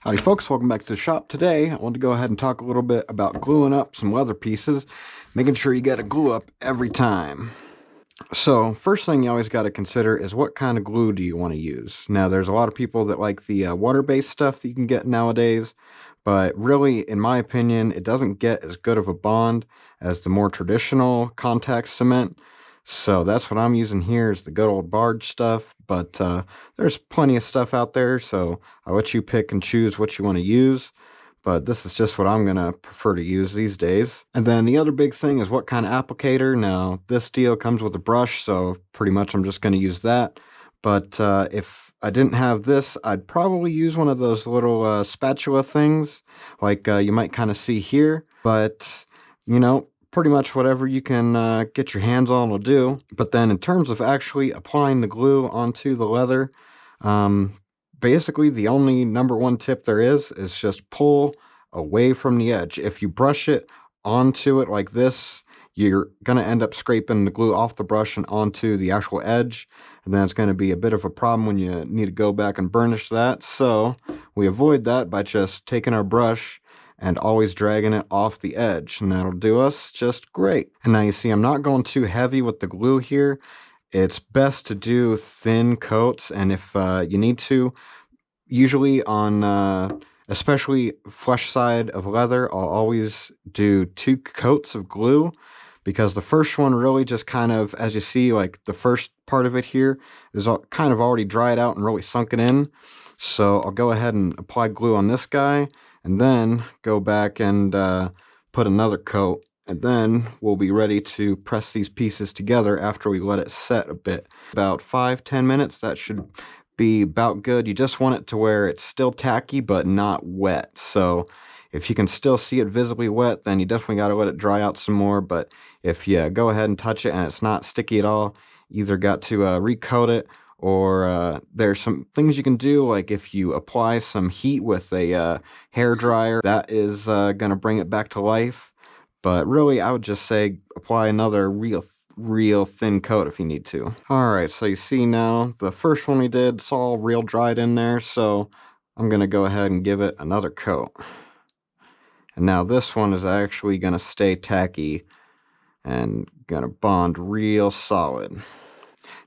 Howdy folks, welcome back to the shop. Today I want to go ahead and talk a little bit about gluing up some leather pieces, making sure you got to glue up every time. So first thing you always got to consider is what kind of glue do you want to use. Now there's a lot of people that like the water-based stuff that you can get nowadays, but really in my opinion it doesn't get as good of a bond as the more traditional contact cement. So that's what I'm using here is the good old Bard stuff, but there's plenty of stuff out there, so I'll let you pick and choose what you want to use. But this is just what I'm going to prefer to use these days. And then the other big thing is what kind of applicator. Now, this deal comes with a brush, so pretty much I'm just going to use that. But if I didn't have this, I'd probably use one of those little spatula things, like you might kind of see here. But, you know, pretty much whatever you can get your hands on will do. But then in terms of actually applying the glue onto the leather, basically the only number one tip there is just pull away from the edge. If you brush it onto it like this, you're going to end up scraping the glue off the brush and onto the actual edge, and then it's going to be a bit of a problem when you need to go back and burnish that. So we avoid that by just taking our brush and always dragging it off the edge, and that'll do us just great. And now you see I'm not going too heavy with the glue here. It's best to do thin coats, and if you need to, usually on especially flesh side of leather, I'll always do 2 coats of glue, because the first one really just kind of, as you see, like the first part of it here is kind of already dried out and really sunken in. So I'll go ahead and apply glue on this guy, and then go back and put another coat, and then we'll be ready to press these pieces together after we let it set a bit. About 5-10 minutes, that should be about good. You just want it to where it's still tacky but not wet. So if you can still see it visibly wet, then you definitely got to let it dry out some more. But if you go ahead and touch it and it's not sticky at all, either got to recoat it, or there's some things you can do, like if you apply some heat with a hair dryer, that is going to bring it back to life. But really, I would just say apply another real thin coat if you need to. Alright, so you see now the first one we did, it's all real dried in there, so I'm going to go ahead and give it another coat. And now this one is actually going to stay tacky and going to bond real solid.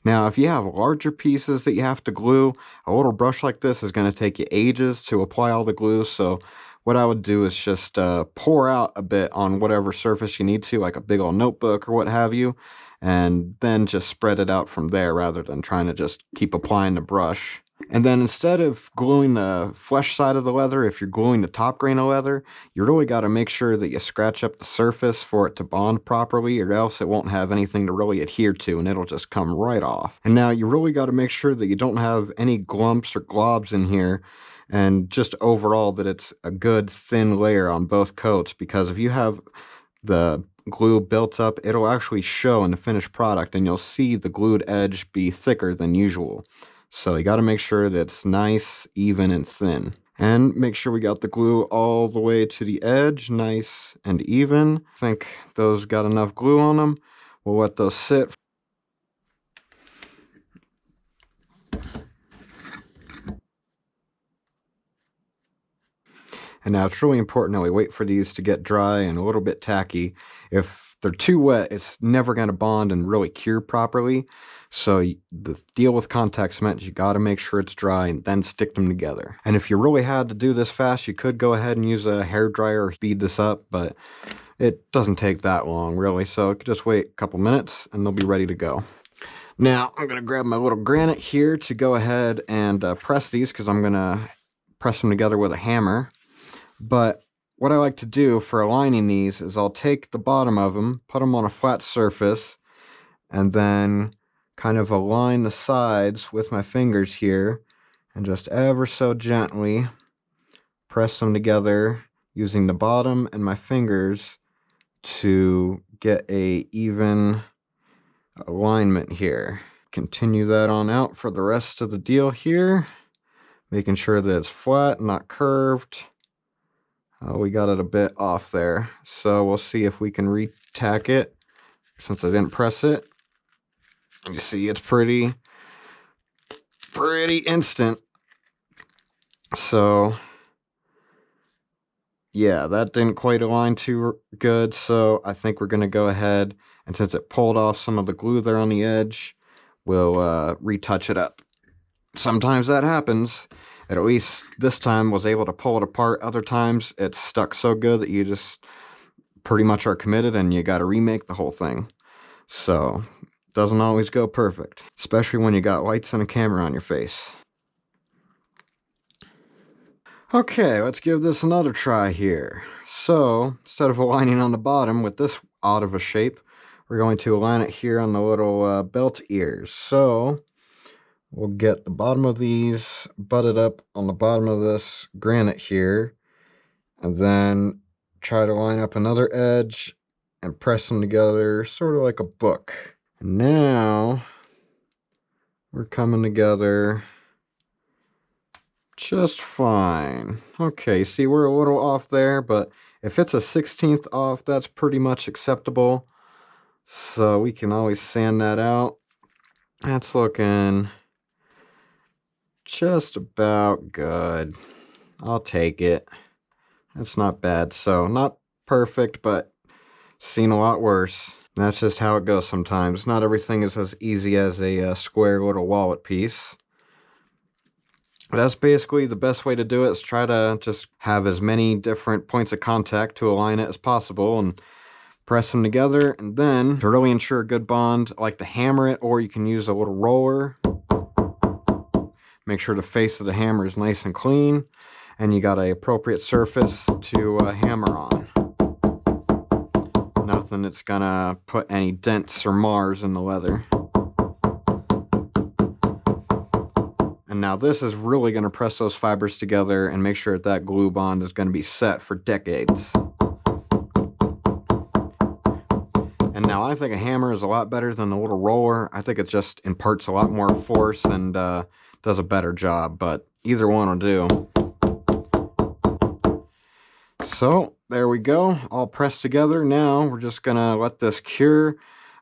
Now, if you have larger pieces that you have to glue, a little brush like this is going to take you ages to apply all the glue. So what I would do is just pour out a bit on whatever surface you need to, like a big old notebook or what have you, and then just spread it out from there rather than trying to just keep applying the brush. And then instead of gluing the flesh side of the leather, if you're gluing the top grain of leather, you really got to make sure that you scratch up the surface for it to bond properly, or else it won't have anything to really adhere to and it'll just come right off. And now you really got to make sure that you don't have any glumps or globs in here, and just overall that it's a good thin layer on both coats, because if you have the glue built up, it'll actually show in the finished product and you'll see the glued edge be thicker than usual. So you got to make sure that it's nice, even, and thin. And make sure we got the glue all the way to the edge, nice and even. I think those got enough glue on them. We'll let those sit. And now it's really important that we wait for these to get dry and a little bit tacky. If they're too wet, it's never going to bond and really cure properly. So the deal with contact cement is you got to make sure it's dry and then stick them together. And if you really had to do this fast, you could go ahead and use a hair dryer or speed this up, but it doesn't take that long really. So you could just wait a couple minutes and they'll be ready to go. Now I'm going to grab my little granite here to go ahead and press these, because I'm going to press them together with a hammer. But what I like to do for aligning these is I'll take the bottom of them, put them on a flat surface, and then kind of align the sides with my fingers here, and just ever so gently press them together using the bottom and my fingers to get a even alignment here. Continue that on out for the rest of the deal here, making sure that it's flat, not curved. We got it a bit off there, so we'll see if we can re-tack it since I didn't press it. You see it's pretty instant. So yeah, that didn't quite align too good, so I think we're going to go ahead, and since it pulled off some of the glue there on the edge, we'll retouch it up. Sometimes that happens. At least this time was able to pull it apart. Other times it's stuck so good that you just pretty much are committed and you got to remake the whole thing. So, doesn't always go perfect, especially when you got lights and a camera on your face. Okay, let's give this another try here. So, instead of aligning on the bottom with this odd of a shape, we're going to align it here on the little belt ears. So, we'll get the bottom of these butted up on the bottom of this granite here, and then try to line up another edge and press them together, sort of like a book. And now, we're coming together just fine. Okay, see, we're a little off there, but if it's a 1/16 off, that's pretty much acceptable. So we can always sand that out. That's looking just about good. I'll take it. That's not bad. So not perfect, but seen a lot worse. That's just how it goes sometimes. Not everything is as easy as a square little wallet piece. That's basically the best way to do it, is try to just have as many different points of contact to align it as possible and press them together. And then to really ensure a good bond, I like to hammer it, or you can use a little roller. Make sure the face of the hammer is nice and clean and you got an appropriate surface to hammer on. Nothing that's gonna put any dents or mars in the leather. And now this is really going to press those fibers together and make sure that that glue bond is going to be set for decades. And now I think a hammer is a lot better than a little roller. I think it just imparts a lot more force and does a better job, but either one will do. So there we go, all pressed together. Now we're just going to let this cure.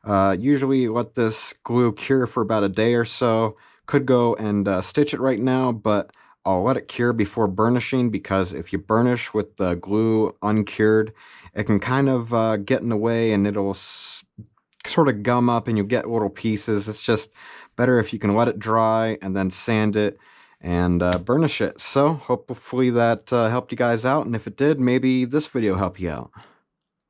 Usually let this glue cure for about a day or so. Could go and stitch it right now, but I'll let it cure before burnishing, because if you burnish with the glue uncured, it can kind of get in the way and it'll sort of gum up and you'll get little pieces. It's just better if you can let it dry and then sand it and burnish it. So hopefully that helped you guys out, and if it did, maybe this video helped you out.